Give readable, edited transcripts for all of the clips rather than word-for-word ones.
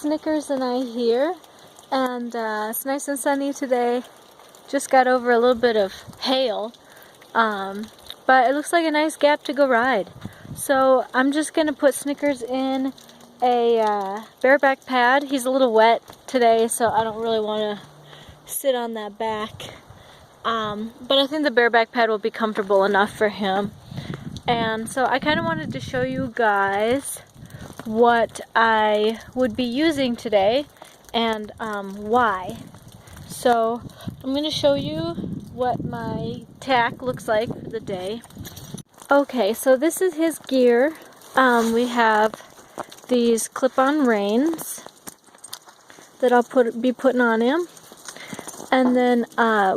Snickers and I here, and it's nice and sunny today. Just got over a little bit of hail, but it looks like a nice gap to go ride. So I'm just gonna put Snickers in a bareback pad. He's a little wet today, so I don't really want to sit on that back. But I think the bareback pad will be comfortable enough for him. And so I kind of wanted to show you guys what I would be using today and why. So I'm going to show you what my tack looks like for the day. Okay, so this is his gear. We have these clip-on reins that I'll be putting on him. And then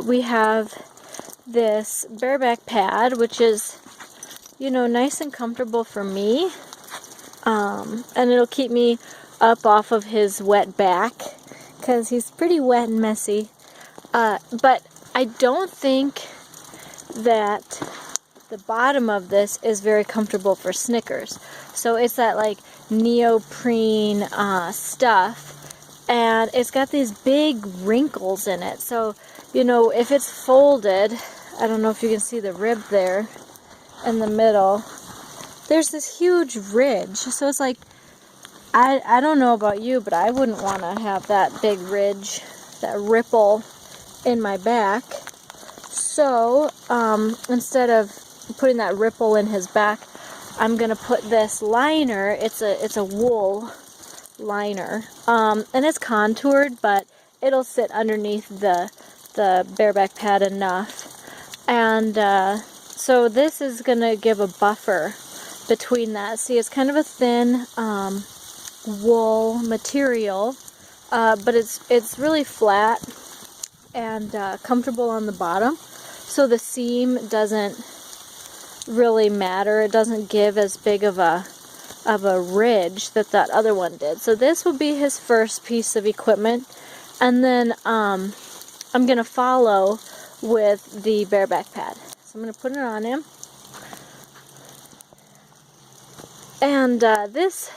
we have this bareback pad, which is, you know, nice and comfortable for me. And it'll keep me up off of his wet back, because he's pretty wet and messy. But I don't think that the bottom of this is very comfortable for Snickers. So it's that like neoprene stuff. And it's got these big wrinkles in it. So, you know, if it's folded, I don't know if you can see the rib there in the middle. There's this huge ridge. So it's like, I don't know about you, but I wouldn't want to have that big ridge, that ripple in my back. So, instead of putting that ripple in his back, I'm going to put this liner. It's a wool liner, and it's contoured, but it'll sit underneath the bareback pad enough. And so this is gonna give a buffer between that. See, it's kind of a thin wool material, but it's really flat and comfortable on the bottom, so the seam doesn't really matter. It doesn't give as big of a ridge that other one did. So this will be his first piece of equipment, and then I'm gonna follow with the bareback pad. So I'm gonna put it on him, and this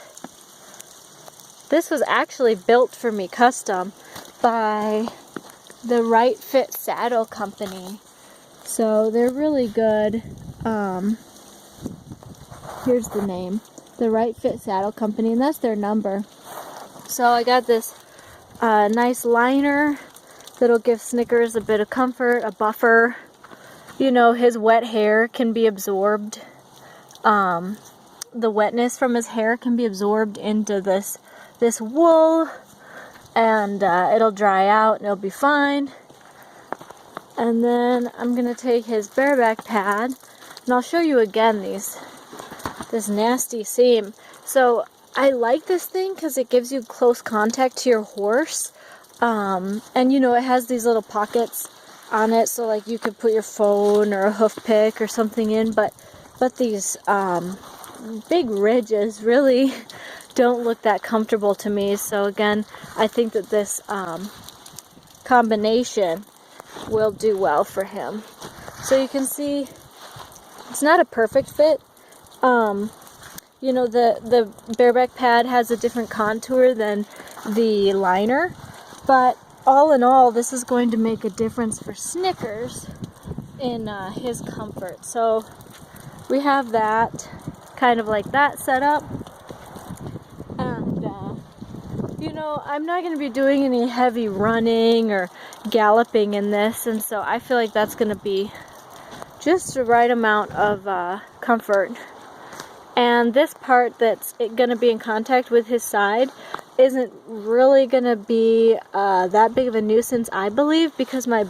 was actually built for me custom by the Right Fit Saddle Company. So they're really good. Here's the name. The Right Fit Saddle Company, and that's their number. So I got this nice liner that'll give Snickers a bit of comfort, a buffer. You know, his wet hair can be absorbed. The wetness from his hair can be absorbed into this wool, and it'll dry out and it'll be fine. And then I'm gonna take his bareback pad, and I'll show you again this nasty seam. So I like this thing because it gives you close contact to your horse, and you know, it has these little pockets on it, so like you could put your phone or a hoof pick or something in, but these big ridges really don't look that comfortable to me. So again, I think that this combination will do well for him. So you can see it's not a perfect fit. You know, the bareback pad has a different contour than the liner, but all in all, this is going to make a difference for Snickers in his comfort. So we have that, kind of like that set up, and you know, I'm not going to be doing any heavy running or galloping in this, and so I feel like that's going to be just the right amount of comfort. And this part that's going to be in contact with his side isn't really going to be that big of a nuisance, I believe, because my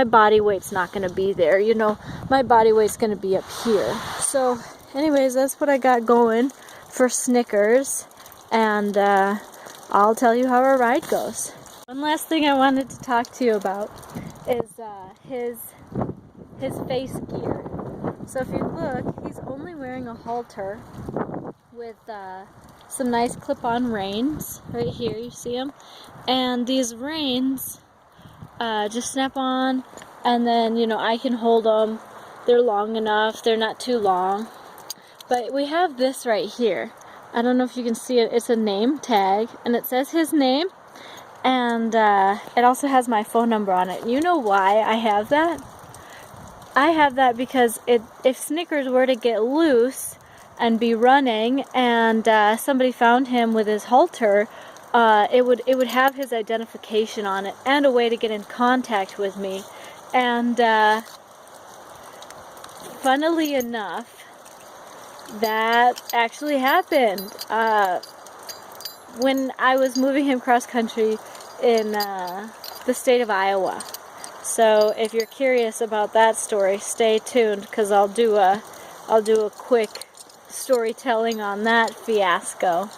body weight's not going to be there. You know, my body weight's going to be up here. So anyways, that's what I got going for Snickers, and I'll tell you how our ride goes. One last thing I wanted to talk to you about is his face gear. So if you look, he's only wearing a halter with some nice clip-on reins. Right here, you see them? And these reins just snap on, and then, you know, I can hold them. They're long enough. They're not too long. But we have this right here. I don't know if you can see it. It's a name tag, and it says his name, and it also has my phone number on it. You know why I have that? I have that because if Snickers were to get loose and be running, and somebody found him with his halter, it would have his identification on it and a way to get in contact with me. And funnily enough, that actually happened when I was moving him cross country in the state of Iowa. So if you're curious about that story, stay tuned, because I'll do a quick storytelling on that fiasco.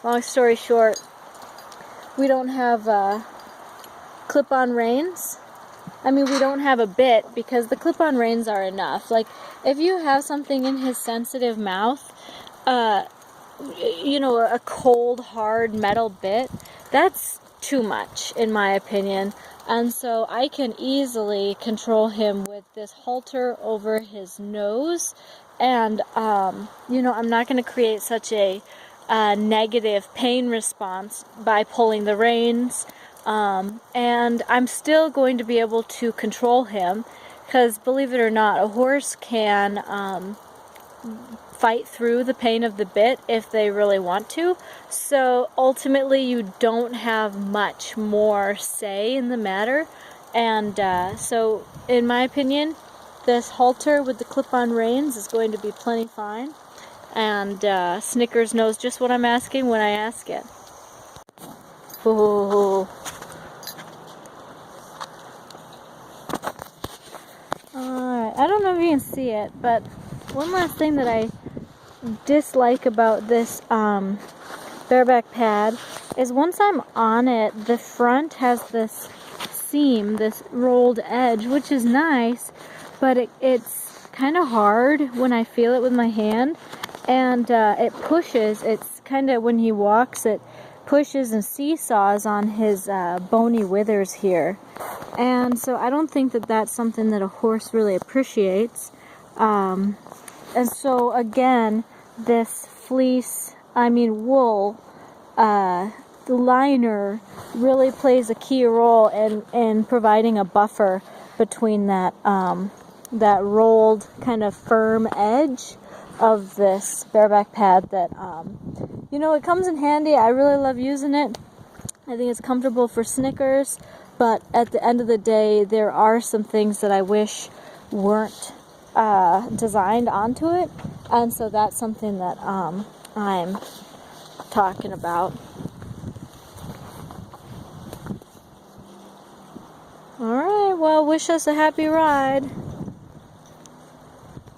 Long story short, we don't have clip-on reins. I mean, we don't have a bit, because the clip-on reins are enough. Like, if you have something in his sensitive mouth, you know, a cold, hard metal bit, that's too much, in my opinion. And so I can easily control him with this halter over his nose. And, you know, I'm not going to create such a negative pain response by pulling the reins. And I'm still going to be able to control him, because believe it or not, a horse can fight through the pain of the bit if they really want to. So ultimately you don't have much more say in the matter. And so in my opinion, this halter with the clip-on reins is going to be plenty fine. And Snickers knows just what I'm asking when I ask it. Ooh. Alright, I don't know if you can see it, but one last thing that I dislike about this bareback pad is once I'm on it, the front has this seam, this rolled edge, which is nice, but it's kind of hard when I feel it with my hand, and it pushes. It's kind of, when he walks, it pushes and seesaws on his bony withers here, and so I don't think that that's something that a horse really appreciates. And so again, this wool liner really plays a key role in providing a buffer between that that rolled kind of firm edge of this bareback pad that, you know, it comes in handy. I really love using it. I think it's comfortable for Snickers, but at the end of the day, there are some things that I wish weren't designed onto it, and so that's something that I'm talking about. Alright, well, wish us a happy ride.